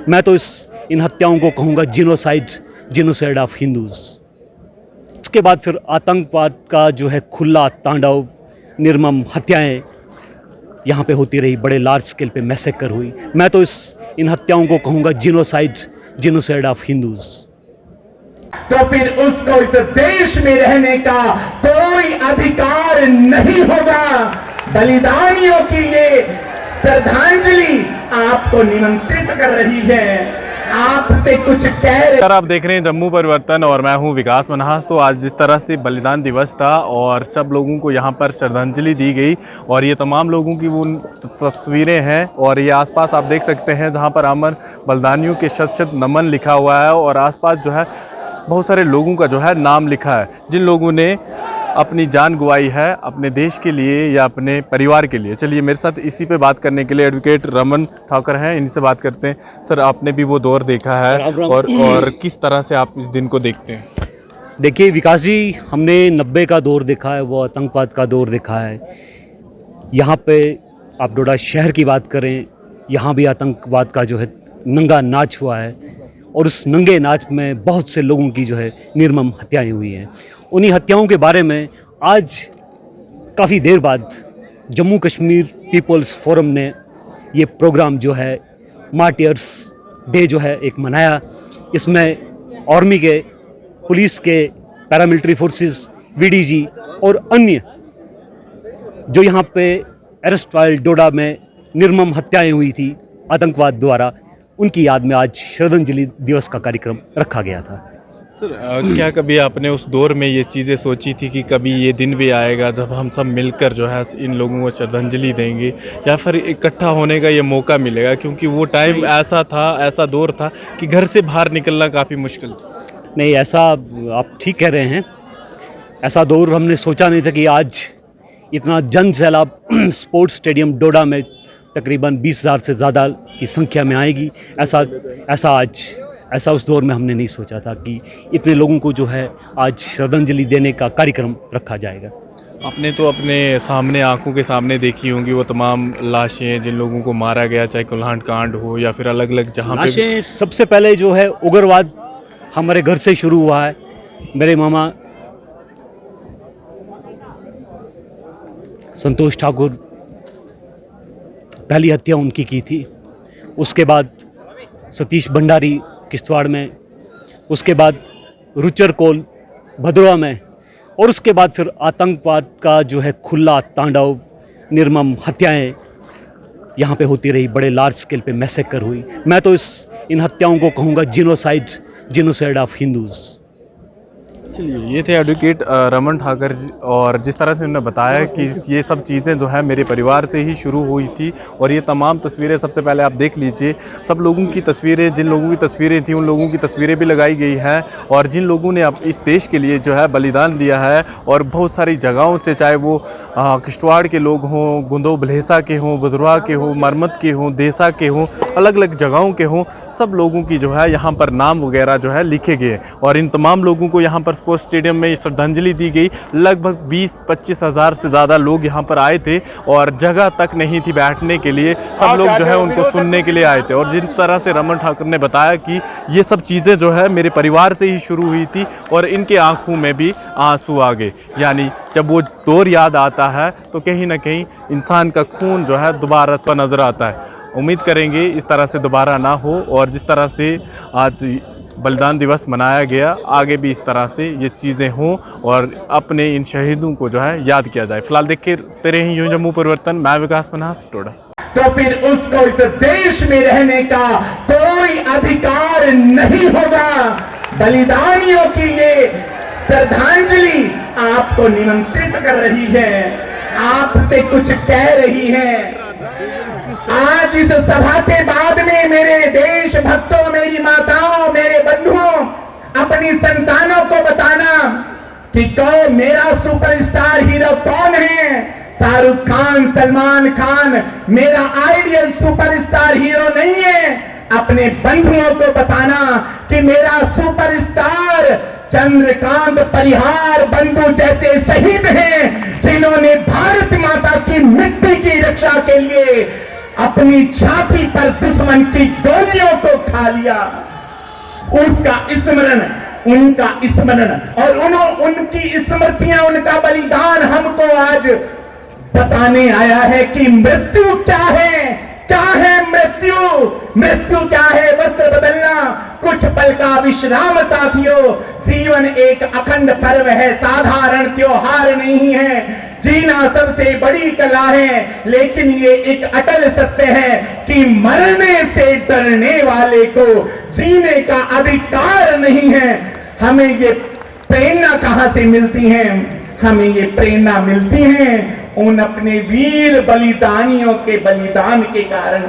मैं तो इन हत्याओं को कहूँगा जिनोसाइड ऑफ हिंदूज। उसके बाद फिर आतंकवाद का जो है खुला तांडव, निर्मम हत्याएं यहाँ पे होती रही, बड़े लार्ज स्केल पे मैसेकर हुई। मैं तो इन हत्याओं को कहूँगा जिनोसाइड ऑफ हिंदूज। तो फिर उसको इस देश में रहने का कोई अधिकार नहीं होगा। बलिदानियों की ये श्रद्धांजलि आपको निमंत्रित कर रही है, आपसे कुछ कह रहे। सर, आप देख रहे हैं जम्मू परिवर्तन और मैं हूं विकास मनहास। तो आज जिस तरह से बलिदान दिवस था और सब लोगों को यहां पर श्रद्धांजलि दी गई और ये तमाम लोगों की वो तस्वीरें हैं और ये आसपास आप देख सकते हैं जहां पर अमर बलिदानियों के शत शत नमन लिखा हुआ है और आसपास जो है बहुत सारे लोगों का जो है नाम लिखा है, जिन लोगों ने अपनी जान गंवाई है अपने देश के लिए या अपने परिवार के लिए। चलिए मेरे साथ इसी पे बात करने के लिए एडवोकेट रमन ठाकुर हैं, इनसे बात करते हैं। सर, आपने भी वो दौर देखा है और किस तरह से आप इस दिन को देखते हैं? देखिए विकास जी, हमने 90 का दौर देखा है, वो आतंकवाद का दौर देखा है। यहाँ पे आप डोडा शहर की बात करें, यहाँ भी आतंकवाद का जो है नंगा नाच हुआ है और उस नंगे नाच में बहुत से लोगों की जो है निर्मम हत्याएं हुई हैं। उन्हीं हत्याओं के बारे में आज काफ़ी देर बाद जम्मू कश्मीर पीपल्स फोरम ने ये प्रोग्राम जो है मार्टियर्स डे जो है एक मनाया। इसमें आर्मी के, पुलिस के, पैरामिलिट्री फोर्सेस, वीडीजी और अन्य जो यहाँ पे अरेस्ट ट्रायल डोडा में निर्मम हत्याएं हुई थी आतंकवाद द्वारा, उनकी याद में आज श्रद्धांजलि दिवस का कार्यक्रम रखा गया था। सर, क्या कभी आपने उस दौर में ये चीज़ें सोची थी कि कभी ये दिन भी आएगा जब हम सब मिलकर जो है इन लोगों को श्रद्धांजलि देंगे या फिर इकट्ठा होने का ये मौका मिलेगा? क्योंकि वो टाइम ऐसा था, ऐसा दौर था कि घर से बाहर निकलना काफ़ी मुश्किल था। नहीं, ऐसा आप ठीक कह रहे हैं। ऐसा दौर हमने सोचा नहीं था कि आज इतना जन सैलाब स्पोर्ट्स स्टेडियम डोडा में तकरीबन 20,000 से ज़्यादा की संख्या में आएगी। ऐसा उस दौर में हमने नहीं सोचा था कि इतने लोगों को जो है आज श्रद्धांजलि देने का कार्यक्रम रखा जाएगा। आपने तो अपने सामने, आंखों के सामने देखी होंगी वो तमाम लाशें जिन लोगों को मारा गया, चाहे कुल्हाड़ कांड हो या फिर अलग अलग जहाँ पे। लाशें सबसे पहले जो है उग्रवाद हमारे घर से शुरू हुआ है। मेरे मामा संतोष ठाकुर, पहली हत्या उनकी की थी। उसके बाद सतीश भंडारी किश्तवाड़ में, उसके बाद रुचर कोल भदरवा में और उसके बाद फिर आतंकवाद का जो है खुला तांडव, निर्मम हत्याएं यहाँ पे होती रही, बड़े लार्ज स्केल पे मैसेकर हुई। मैं तो इन हत्याओं को कहूँगा जिनोसाइड ऑफ हिंदूज। चलिए, ये थे एडवोकेट रमन ठाकुर जी और जिस तरह से उन्होंने बताया कि ये सब चीज़ें जो है मेरे परिवार से ही शुरू हुई थी और ये तमाम तस्वीरें सबसे पहले आप देख लीजिए। सब लोगों की तस्वीरें, जिन लोगों की तस्वीरें थी उन लोगों की तस्वीरें भी लगाई गई हैं और जिन लोगों ने अब इस देश के लिए जो है बलिदान दिया है और बहुत सारी जगहों से, चाहे वो किश्तवाड़ के लोग हों, गुंदो भलेसा के हों, भदरवा के हों, मरमत के हों, देसा के हों, अलग अलग जगहों के हों, सब लोगों की जो है यहाँ पर नाम वगैरह जो है लिखे गए और इन तमाम लोगों को यहाँ पर स्पोर्ट्स स्टेडियम में श्रद्धांजलि दी गई। लगभग 20-25 हज़ार से ज़्यादा लोग यहाँ पर आए थे और जगह तक नहीं थी बैठने के लिए। सब लोग जो है उनको सुनने के लिए आए थे और जिन तरह से रमन ठाकुर ने बताया कि ये सब चीज़ें जो है मेरे परिवार से ही शुरू हुई थी और इनके आंखों में भी आंसू आ गए। यानी जब वो दौर याद आता है तो कहीं ना कहीं इंसान का खून जो है दोबारा सा नज़र आता है। उम्मीद करेंगे इस तरह से दोबारा ना हो और जिस तरह से आज बलिदान दिवस मनाया गया, आगे भी इस तरह से ये चीज़ें हों और अपने इन शहीदों को जो है याद किया जाए। फिलहाल देखते रहे यूं जम्मू परिवर्तन, मैं विकास मनहास, डोडा। तो फिर उसको इस देश में रहने का कोई अधिकार नहीं होगा। बलिदानियों की ये श्रद्धांजलि आपको निमंत्रित कर रही है, आपसे कुछ कह रही है। आज इस सभा के बाद में मेरे देश भक्तों, मेरी माताओं, मेरे बंधुओं, अपनी संतानों को बताना कि कौन मेरा सुपरस्टार हीरो कौन है। शाहरुख खान, सलमान खान मेरा आइडियल सुपरस्टार हीरो नहीं है। अपने बंधुओं को बताना कि मेरा सुपरस्टार चंद्रकांत परिहार बंधु जैसे शहीद हैं जिन्होंने भारत माता की मिट्टी की रक्षा के लिए अपनी छाती पर दुश्मन की गोलियों को खा लिया, उसका स्मरण, उनका स्मरण और उनकी स्मृतियां, उनका बलिदान हमको आज बताने आया है कि मृत्यु क्या है, क्या है मृत्यु, मृत्यु क्या है, वस्त्र बदलना, कुछ पल का विश्राम साथियों। जीवन एक अखंड पर्व है, साधारण त्योहार नहीं है। जीना सबसे बड़ी कला है, लेकिन ये एक अटल सत्य है कि मरने से डरने वाले को जीने का अधिकार नहीं है। हमें ये प्रेरणा कहां से मिलती है? हमें ये प्रेरणा मिलती है उन अपने वीर बलिदानियों के बलिदान के कारण।